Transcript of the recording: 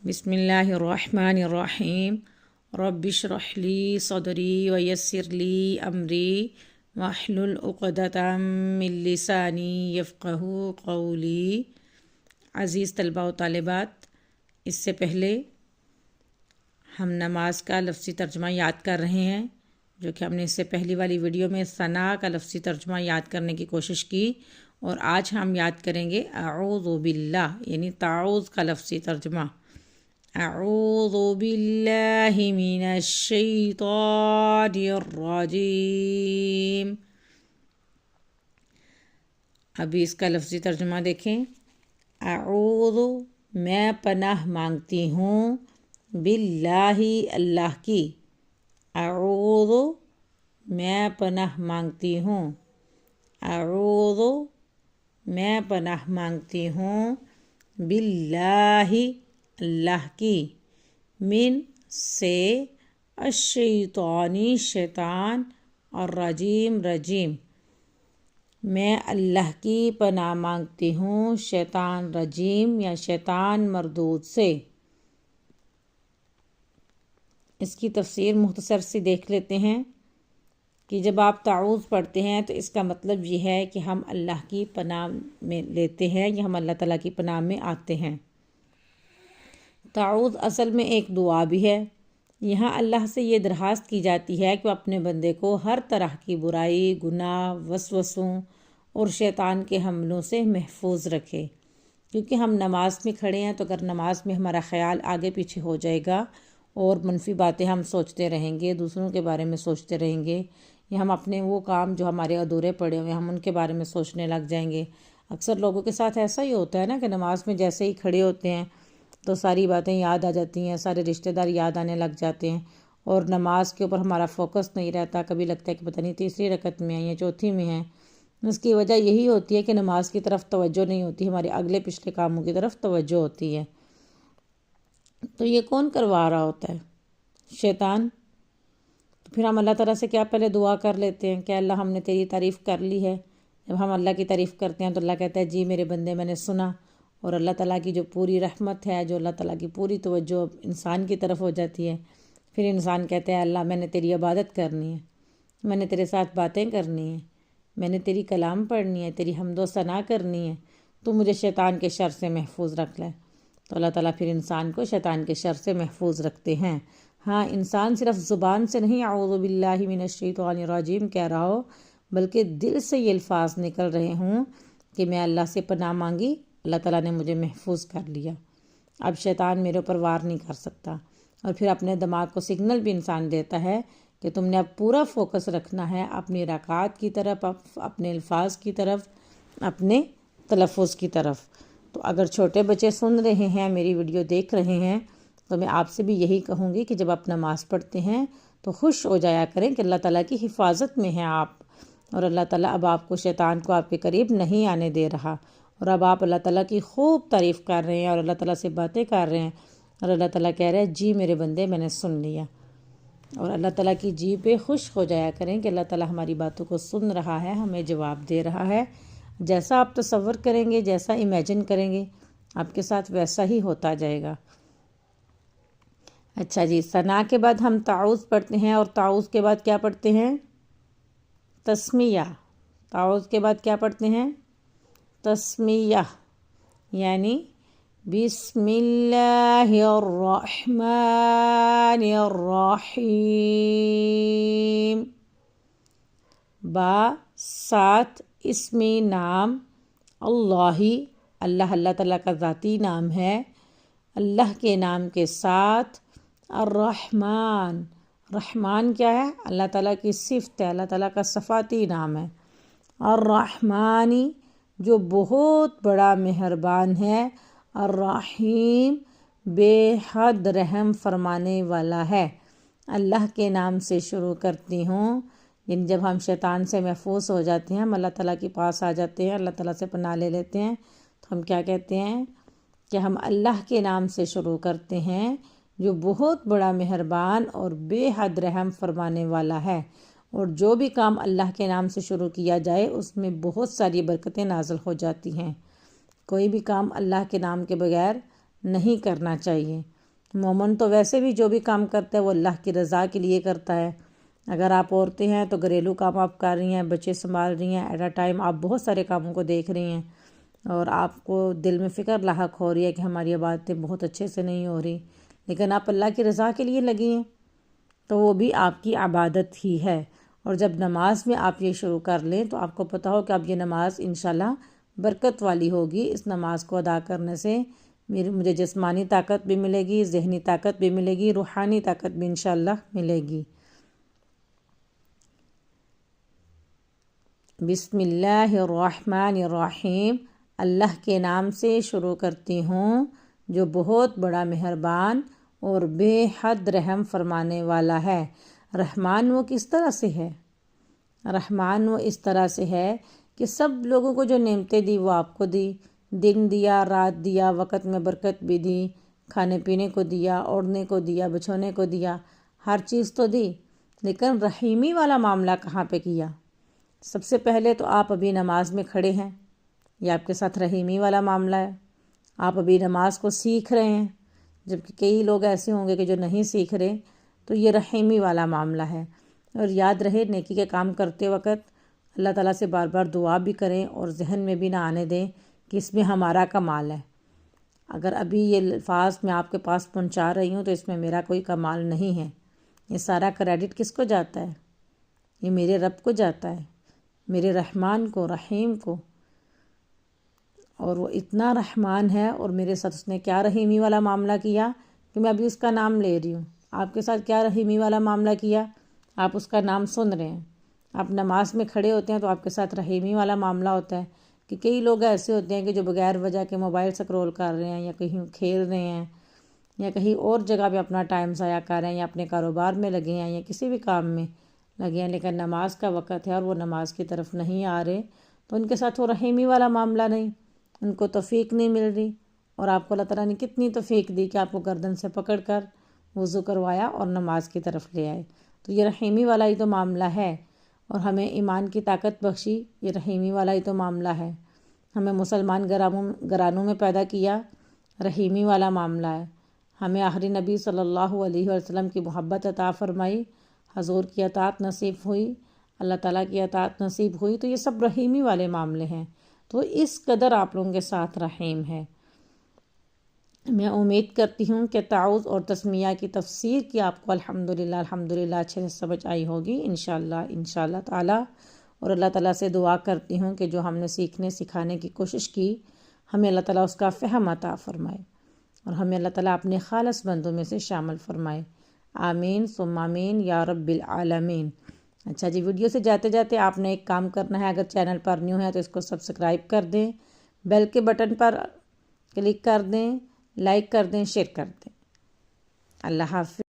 بسم اللہ الرحمن الرحیم رب اشرح لی صدری ویسر لی امری واحلل عقدۃ من لسانی یفقہوا قولی۔ عزیز طلباء و طالبات، اس سے پہلے ہم نماز کا لفظی ترجمہ یاد کر رہے ہیں، جو کہ ہم نے اس سے پہلی والی ویڈیو میں ثنا کا لفظی ترجمہ یاد کرنے کی کوشش کی، اور آج ہم یاد کریں گے اعوذ باللہ یعنی تعوذ کا لفظی ترجمہ۔ اعوذ باللہ من الشیطان الرجیم۔ ابھی اس کا لفظی ترجمہ دیکھیں۔ اعوذ میں پناہ مانگتی ہوں، باللہ اللہ کی۔ اعوذ میں پناہ مانگتی ہوں، اعوذ میں پناہ مانگتی ہوں، باللہ اللہ کی، من سے، الشیطانی شیطان، الرجیم رجیم، میں اللہ کی پناہ مانگتی ہوں شیطان رجیم یا شیطان مردود سے۔ اس کی تفسیر مختصر سی دیکھ لیتے ہیں کہ جب آپ تعوذ پڑھتے ہیں تو اس کا مطلب یہ ہے کہ ہم اللہ کی پناہ میں لیتے ہیں یا ہم اللہ تعالیٰ کی پناہ میں آتے ہیں۔ تعوذ اصل میں ایک دعا بھی ہے۔ یہاں اللہ سے یہ درخواست کی جاتی ہے کہ وہ اپنے بندے کو ہر طرح کی برائی، گناہ، وسوسوں اور شیطان کے حملوں سے محفوظ رکھے، کیونکہ ہم نماز میں کھڑے ہیں تو اگر نماز میں ہمارا خیال آگے پیچھے ہو جائے گا اور منفی باتیں ہم سوچتے رہیں گے، دوسروں کے بارے میں سوچتے رہیں گے، یا ہم اپنے وہ کام جو ہمارے ادھورے پڑے ہوئے ہیں ہم ان کے بارے میں سوچنے لگ جائیں گے۔ اکثر لوگوں کے ساتھ ایسا ہی ہوتا ہے نا کہ نماز میں جیسے ہی کھڑے ہوتے ہیں تو ساری باتیں یاد آ جاتی ہیں، سارے رشتہ دار یاد آنے لگ جاتے ہیں، اور نماز کے اوپر ہمارا فوکس نہیں رہتا۔ کبھی لگتا ہے کہ پتہ نہیں تیسری رکعت میں ہیں یا چوتھی میں ہیں۔ اس کی وجہ یہی ہوتی ہے کہ نماز کی طرف توجہ نہیں ہوتی، ہمارے اگلے پچھلے کاموں کی طرف توجہ ہوتی ہے۔ تو یہ کون کروا رہا ہوتا ہے؟ شیطان۔ تو پھر ہم اللہ تعالیٰ سے کیا پہلے دعا کر لیتے ہیں کہ اللہ ہم نے تیری تعریف کر لی ہے۔ جب ہم اللہ کی تعریف کرتے ہیں تو اللہ کہتا ہے جی میرے بندے میں نے سنا، اور اللہ تعالیٰ کی جو پوری رحمت ہے، جو اللہ تعالیٰ کی پوری توجہ انسان کی طرف ہو جاتی ہے، پھر انسان کہتا ہے اللہ میں نے تیری عبادت کرنی ہے، میں نے تیرے ساتھ باتیں کرنی ہیں، میں نے تیری کلام پڑھنی ہے، تیری حمد و ثنا کرنی ہے، تو مجھے شیطان کے شر سے محفوظ رکھ لے۔ تو اللہ تعالیٰ پھر انسان کو شیطان کے شر سے محفوظ رکھتے ہیں۔ ہاں، انسان صرف زبان سے نہیں اعوذ باللہ من الشیطان الرجیم کہہ رہا ہو، بلکہ دل سے یہ الفاظ نکل رہے ہوں کہ میں اللہ سے پناہ مانگی، اللہ تعالیٰ نے مجھے محفوظ کر لیا، اب شیطان میرے اوپر وار نہیں کر سکتا۔ اور پھر اپنے دماغ کو سگنل بھی انسان دیتا ہے کہ تم نے اب پورا فوکس رکھنا ہے اپنی رکعات کی طرف، اپنے الفاظ کی طرف، اپنے تلفظ کی طرف۔ تو اگر چھوٹے بچے سن رہے ہیں، میری ویڈیو دیکھ رہے ہیں، تو میں آپ سے بھی یہی کہوں گی کہ جب آپ نماز پڑھتے ہیں تو خوش ہو جایا کریں کہ اللہ تعالیٰ کی حفاظت میں ہیں آپ، اور اللہ تعالیٰ اب آپ کو، شیطان کو آپ کے قریب نہیں آنے دے رہا، اور اب آپ اللہ تعالیٰ کی خوب تعریف کر رہے ہیں اور اللہ تعالیٰ سے باتیں کر رہے ہیں، اور اللہ تعالیٰ کہہ رہے ہیں جی میرے بندے میں نے سن لیا۔ اور اللہ تعالیٰ کی جی پہ خوش ہو جایا کریں کہ اللہ تعالیٰ ہماری باتوں کو سن رہا ہے، ہمیں جواب دے رہا ہے۔ جیسا آپ تصور کریں گے، جیسا امیجن کریں گے، آپ کے ساتھ ویسا ہی ہوتا جائے گا۔ اچھا جی، ثنا کے بعد ہم تعوذ پڑھتے ہیں، اور تعوذ کے بعد کیا پڑھتے ہیں؟ تسمیہ۔ تعوذ کے بعد کیا پڑھتے ہیں؟ تسمیہ، یعنی بسم اللہ الرحمن الرحیم، با ساتھ اسمی نام اللہ، اللہ تعالیٰ کا ذاتی نام ہے، اللہ کے نام کے ساتھ، الرحمن، رحمان کیا ہے؟ اللہ تعالیٰ کی صفت ہے، اللہ تعالیٰ کا صفاتی نام ہے، الرحمانی جو بہت بڑا مہربان ہے، الرحیم بے حد رحم فرمانے والا ہے۔ اللہ کے نام سے شروع کرتی ہوں، یعنی جب ہم شیطان سے محفوظ ہو جاتے ہیں، ہم اللہ تعالیٰ کے پاس آ جاتے ہیں، اللہ تعالیٰ سے پناہ لے لیتے ہیں، تو ہم کیا کہتے ہیں کہ ہم اللہ کے نام سے شروع کرتے ہیں جو بہت بڑا مہربان اور بے حد رحم فرمانے والا ہے۔ اور جو بھی کام اللہ کے نام سے شروع کیا جائے اس میں بہت ساری برکتیں نازل ہو جاتی ہیں۔ کوئی بھی کام اللہ کے نام کے بغیر نہیں کرنا چاہیے۔ مومن تو ویسے بھی جو بھی کام کرتا ہے وہ اللہ کی رضا کے لیے کرتا ہے۔ اگر آپ عورتیں ہیں تو گھریلو کام آپ کر رہی ہیں، بچے سنبھال رہی ہیں، ایٹ اے ٹائم آپ بہت سارے کاموں کو دیکھ رہی ہیں اور آپ کو دل میں فکر لاحق ہو رہی ہے کہ ہماری عبادتیں بہت اچھے سے نہیں ہو رہی، لیکن آپ اللہ کی رضا کے لیے لگی ہیں تو وہ بھی آپ کی عبادت ہی ہے۔ اور جب نماز میں آپ یہ شروع کر لیں تو آپ کو پتہ ہو کہ اب یہ نماز انشاءاللہ برکت والی ہوگی۔ اس نماز کو ادا کرنے سے مجھے جسمانی طاقت بھی ملے گی، ذہنی طاقت بھی ملے گی، روحانی طاقت بھی انشاءاللہ ملے گی۔ بسم اللہ الرحمن الرحیم، اللہ کے نام سے شروع کرتی ہوں جو بہت بڑا مہربان اور بے حد رحم فرمانے والا ہے۔ رحمان وہ کس طرح سے ہے؟ رحمان وہ اس طرح سے ہے کہ سب لوگوں کو جو نعمتیں دی وہ آپ کو دی، دن دیا، رات دیا، وقت میں برکت بھی دی، کھانے پینے کو دیا، اوڑھنے کو دیا، بچھونے کو دیا، ہر چیز تو دی، لیکن رحیمی والا معاملہ کہاں پہ کیا؟ سب سے پہلے تو آپ ابھی نماز میں کھڑے ہیں، یہ آپ کے ساتھ رحیمی والا معاملہ ہے۔ آپ ابھی نماز کو سیکھ رہے ہیں، جبکہ کئی لوگ ایسے ہوں گے کہ جو نہیں سیکھ رہے، تو یہ رحیمی والا معاملہ ہے۔ اور یاد رہے نیکی کے کام کرتے وقت اللہ تعالیٰ سے بار بار دعا بھی کریں اور ذہن میں بھی نہ آنے دیں کہ اس میں ہمارا کمال ہے۔ اگر ابھی یہ الفاظ میں آپ کے پاس پہنچا رہی ہوں تو اس میں میرا کوئی کمال نہیں ہے، یہ سارا کریڈٹ کس کو جاتا ہے؟ یہ میرے رب کو جاتا ہے، میرے رحمان کو، رحیم کو۔ اور وہ اتنا رحمان ہے اور میرے ساتھ اس نے کیا رحیمی والا معاملہ کیا کہ میں ابھی اس کا نام لے رہی ہوں۔ آپ کے ساتھ کیا رحیمی والا معاملہ کیا؟ آپ اس کا نام سن رہے ہیں۔ آپ نماز میں کھڑے ہوتے ہیں تو آپ کے ساتھ رحیمی والا معاملہ ہوتا ہے کہ کئی لوگ ایسے ہوتے ہیں کہ جو بغیر وجہ کے موبائل سکرول کر رہے ہیں یا کہیں کھیل رہے ہیں یا کہیں اور جگہ پہ اپنا ٹائم ضائع کر رہے ہیں یا اپنے کاروبار میں لگے ہیں یا کسی بھی کام میں لگے ہیں، لیکن نماز کا وقت ہے اور وہ نماز کی طرف نہیں آ رہے، تو ان کے ساتھ وہ رحیمی والا معاملہ نہیں، ان کو توفیق نہیں مل رہی۔ اور آپ کو اللہ تعالیٰ نے کتنی توفیق دی کہ آپ کو گردن سے پکڑ کر وضو کروایا اور نماز کی طرف لے آئے، تو یہ رحیمی والا ہی تو معاملہ ہے۔ اور ہمیں ایمان کی طاقت بخشی، یہ رحیمی والا ہی تو معاملہ ہے۔ ہمیں مسلمان گھرانوں میں پیدا کیا، رحیمی والا معاملہ ہے۔ ہمیں آخری نبی صلی اللہ علیہ وسلم کی محبت عطا فرمائی، حضور کی اطاعت نصیب ہوئی، اللہ تعالیٰ کی اطاعت نصیب ہوئی، تو یہ سب رحیمی والے معاملے ہیں۔ تو اس قدر آپ لوگوں کے ساتھ رحیم ہے۔ میں امید کرتی ہوں کہ تعوذ اور تسمیہ کی تفسیر کی آپ کو الحمدللہ اچھے سے سمجھ آئی ہوگی انشاءاللہ تعالیٰ۔ اور اللہ تعالیٰ سے دعا کرتی ہوں کہ جو ہم نے سیکھنے سکھانے کی کوشش کی، ہمیں اللہ تعالیٰ اس کا فہم عطا فرمائے اور ہمیں اللہ تعالیٰ اپنے خالص بندوں میں سے شامل فرمائے۔ آمین ثم آمین یا رب العالمین۔ اچھا جی، ویڈیو سے جاتے جاتے آپ نے ایک کام کرنا ہے، اگر چینل پر نیو ہے تو اس کو سبسکرائب کر دیں، بیل کے بٹن پر کلک کر دیں، لائک کر دیں، شیئر کر دیں۔ اللہ حافظ۔